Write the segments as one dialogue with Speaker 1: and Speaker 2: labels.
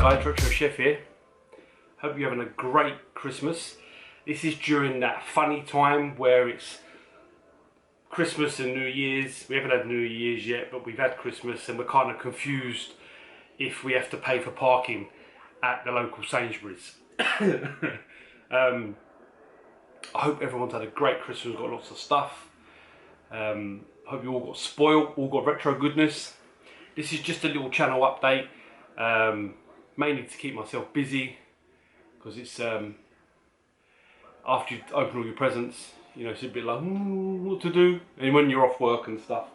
Speaker 1: guys, Retro Chef here. Hope you're having a great Christmas. This is during that funny time where it's Christmas and New Year's. We haven't had New Year's yet, but we've had Christmas and we're kind of confused if we have to pay for parking at the local Sainsbury's. I hope everyone's had a great Christmas, got lots of stuff. Hope you all got spoiled, all got retro goodness. This is just a little channel update, mainly to keep myself busy, because it's after you open all your presents, you know, it's a bit like what to do, and when you're off work and stuff.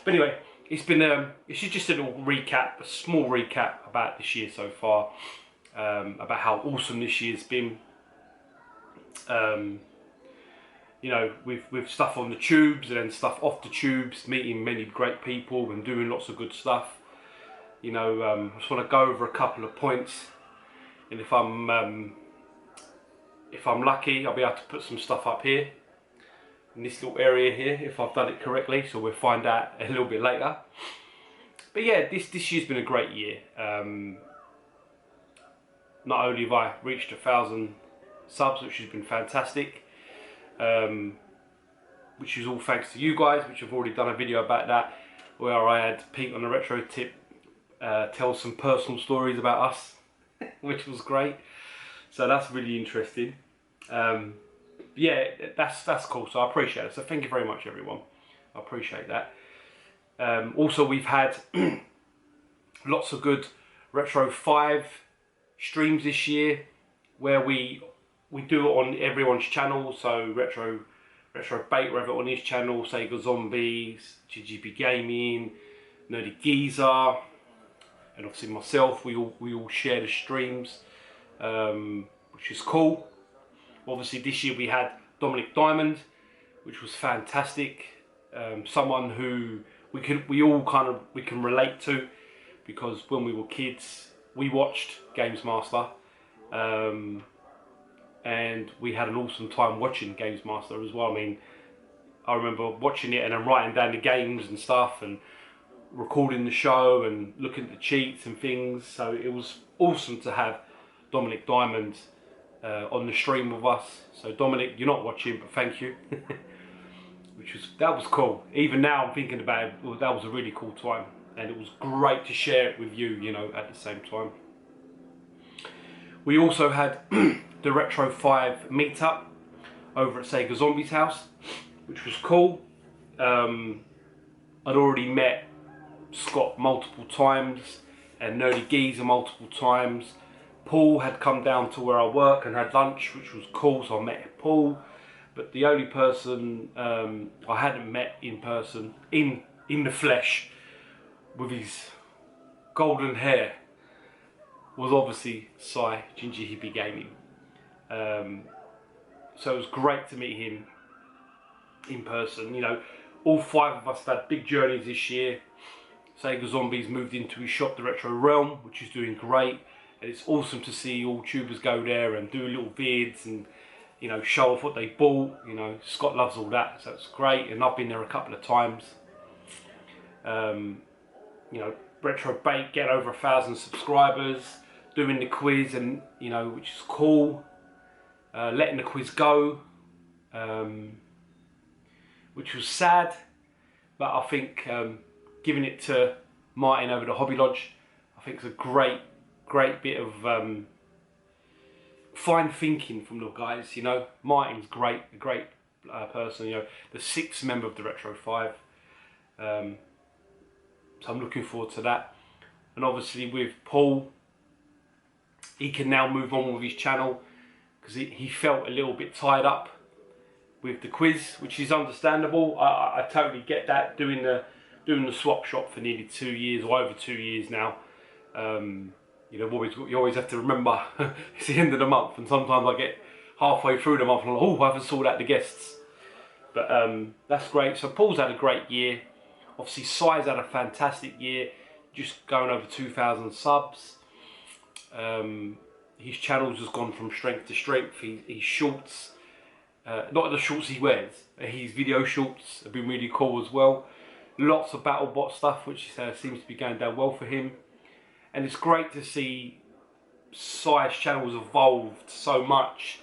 Speaker 1: But anyway, it's been it's just a little recap, a small recap about this year so far, about how awesome this year's been. You know, with stuff on the tubes and then stuff off the tubes, meeting many great people and doing lots of good stuff. You know, I just want to go over a couple of points, and if I'm lucky, I'll be able to put some stuff up here in this little area here if I've done it correctly. So we'll find out a little bit later. But yeah, this year's been a great year. Not only have I reached 1,000 subs, which has been fantastic. Which is all thanks to you guys, which I've already done a video about that, where I had Pete on the Retro Tip tell some personal stories about us, which was great. So that's really interesting. Yeah, that's cool. So I appreciate it. So thank you very much, everyone. I appreciate that. Also, we've had lots of good Retro 5 streams this year, where we do it on everyone's channel. So Retro Bait, we have it on his channel, Sega Zombie, GGP Gaming, Nerdy Geezer, and obviously myself. We all share the streams, which is cool. Obviously this year we had Dominic Diamond, which was fantastic. Someone who we can relate to, because when we were kids we watched Games Master. And we had an awesome time watching Games Master as well. I mean, I remember watching it and then writing down the games and stuff and recording the show and looking at the cheats and things. So it was awesome to have Dominic Diamond on the stream with us. So Dominic, you're not watching, but thank you. That was cool. Even now I'm thinking about it, well, that was a really cool time, and it was great to share it with you, you know, at the same time. We also had the Retro 5 meetup over at Sega Zombie's house, which was cool. I'd already met Scott multiple times and Nerdy Geezer multiple times. Paul had come down to where I work and had lunch, which was cool, so I met Paul. But the only person I hadn't met in person, in the flesh, with his golden hair, was obviously Cy, Ginger Hippy Gaming. So it was great to meet him in person. You know, all 5 of us have had big journeys this year. Sega Zombies moved into his shop, the Retro Realm, which is doing great, and it's awesome to see all tubers go there and do little vids and, you know, show off what they bought. You know, Scott loves all that, so it's great, and I've been there a couple of times. You know, Retro Bait getting over 1,000 subscribers, doing the quiz, and you know, which is cool. Letting the quiz go, which was sad, but I think giving it to Martin over the Hobby Lodge, I think it's a great bit of fine thinking from the guys. You know, Martin's great, a great person. You know, the 6th member of the Retro 5. So I'm looking forward to that. And obviously with Paul, he can now move on with his channel, because he felt a little bit tied up with the quiz, which is understandable. I totally get that, doing the swap shop for nearly 2 years, or over 2 years now. You know, you always have to remember it's the end of the month, and sometimes I get halfway through the month and I'm like, oh, I haven't sorted out the guests. But that's great. So Paul's had a great year. Obviously Cy's had a fantastic year, just going over 2,000 subs. His channel's just gone from strength to strength. His shorts, not the shorts he wears, his video shorts have been really cool as well. Lots of BattleBot stuff, which seems to be going down well for him. And it's great to see size channel's evolved so much,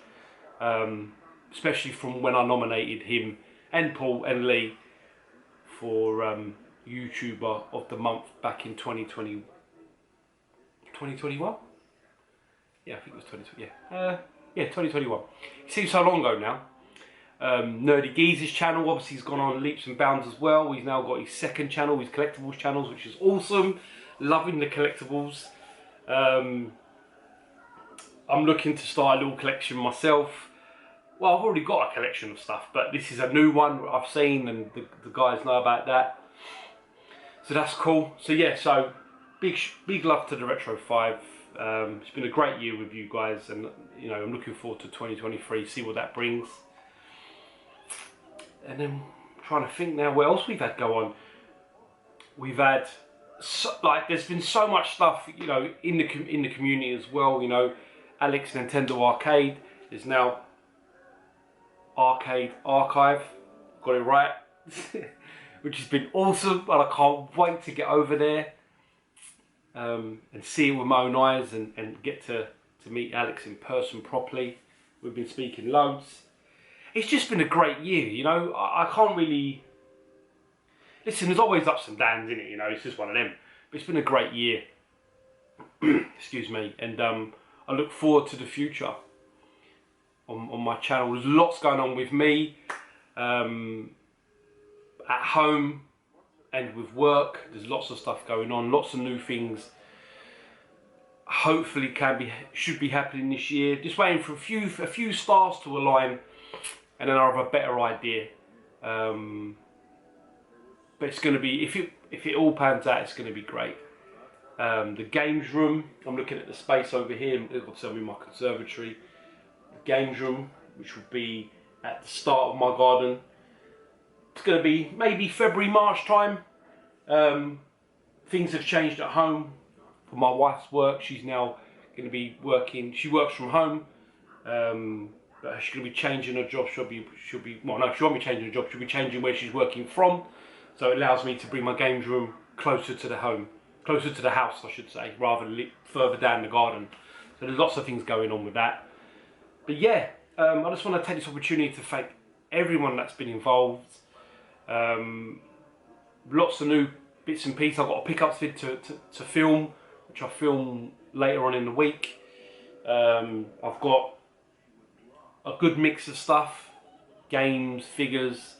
Speaker 1: especially from when I nominated him and Paul and Lee for YouTuber of the month back in 2020, 2021? Yeah, I think it was 2020. Yeah, 2021. It seems so long ago now. Nerdy Geezer's channel, obviously, he's gone on leaps and bounds as well. He's now got his second channel, his collectibles channels, which is awesome. Loving the collectibles. I'm looking to start a little collection myself. Well, I've already got a collection of stuff, but this is a new one I've seen, and the guys know about that. So that's cool. So yeah, so big love to the Retro 5. It's been a great year with you guys, and you know, I'm looking forward to 2023, see what that brings. And then I'm trying to think now what else we've had go on. We've had there's been so much stuff, you know, in the community as well. You know, Alex Nintendo Arcade is now Arcade Archive, got it right, which has been awesome, and I can't wait to get over there and see it with my own eyes and get to meet Alex in person properly. We've been speaking loads. It's just been a great year, you know. I can't really... Listen, there's always ups and downs in it, you know, it's just one of them. But it's been a great year. Excuse me. And I look forward to the future on my channel. There's lots going on with me at home and with work. There's lots of stuff going on, lots of new things. Hopefully should be happening this year. Just waiting for a few stars to align, and then I'll have a better idea. But it's going to be, if it all pans out, it's going to be great. The games room, I'm looking at the space over here, obviously I'm in my conservatory. The games room, which will be at the start of my garden. It's going to be maybe February, March time. Things have changed at home for my wife's work. She's now going to be working, she works from home. But she's going to be changing her job. Well, no, she won't be changing her job. She'll be changing where she's working from. So it allows me to bring my games room closer to the home, closer to the house, I should say, rather than further down the garden. So there's lots of things going on with that. But yeah, I just want to take this opportunity to thank everyone that's been involved. Lots of new bits and pieces. I've got a pickups vid to film, which I'll film later on in the week. I've got a good mix of stuff, games, figures,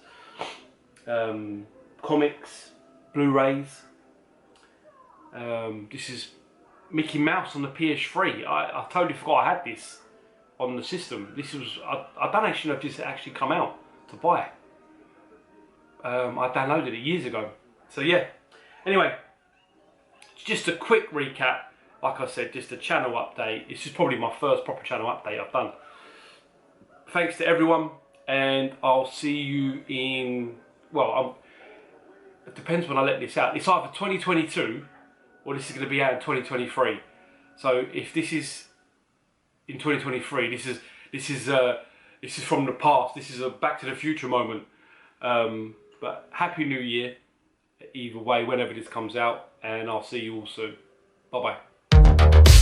Speaker 1: comics, Blu-rays. This is Mickey Mouse on the PS3. I totally forgot I had this on the system. This was, I don't actually know if this actually come out to buy. I downloaded it years ago. So yeah, anyway, just a quick recap. Like I said, just a channel update. This is probably my first proper channel update I've done. Thanks to everyone, and I'll see you in, well, it depends when I let this out. It's either 2022 or this is going to be out in 2023. So if this is in 2023, this is from the past. This is a Back to the Future moment. But Happy New Year, either way, whenever this comes out, and I'll see you all soon. Bye bye.